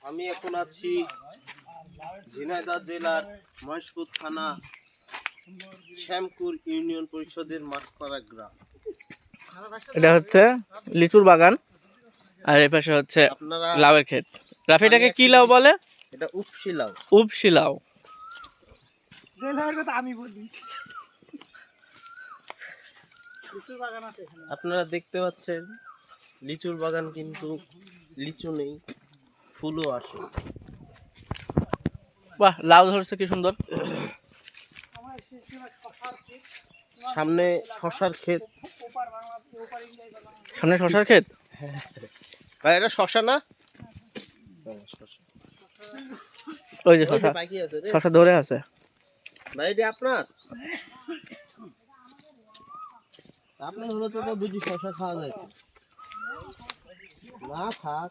আমি এখন আছি ঝিনাইদহ জেলার মহেশপুর থানা শ্যামপুর ইউনিয়ন পরিষদের মাছপাড়া গ্রাম। এটা হচ্ছে লিচুর বাগান আর এই পাশে হচ্ছে আপনারা লাউয়ের ক্ষেত। রাফিটাকে কি লাউ বলে? এটা উপশি লাউ। উপশি লাউ। আপনারা দেখতে পাচ্ছেন লিচুর বাগান, কিন্তু লিচু নেই, ফুলও আসে। বাহ, লাউ ধরছে কি সুন্দর। সামনে শশার ক্ষেত। সামনে শশার ক্ষেত। ভাই এটা শশা না? ওই যে শশা, শশা ধরে আছে। ভাই এটা আপনার? আপনার হলে তো বুঝি শশা খাওয়া যায় না। থাক,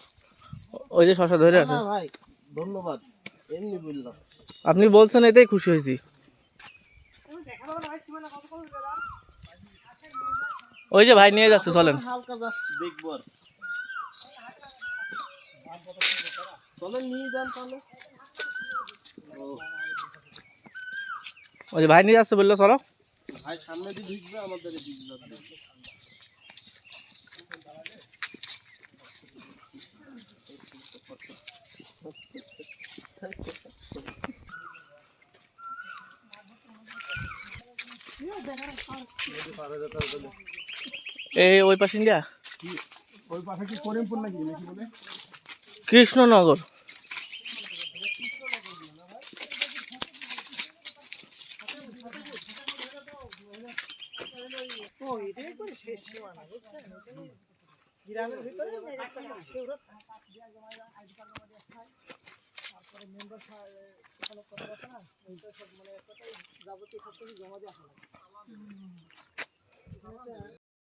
ওই যে শশা ধরে আছে। ভাই ধন্যবাদ, এমনি বললাম। আপনি বলছেন এটাই খুশি হয়েছি। ওই যে ভাই নিয়ে যাচ্ছে, চলেন। হালকা জাস্ট দেখবো আর চলেন নিয়ে যান তাহলে। ওই যে ভাই নিয়ে যাচ্ছে, বললো চলো। ভাই সামনে দিয়ে ঢুকবে, আমাদের এই ওই পাশে ইন্ডিয়া, ওই পাশে কি করিমপুর নাকি নাকি বলে কৃষ্ণনগর।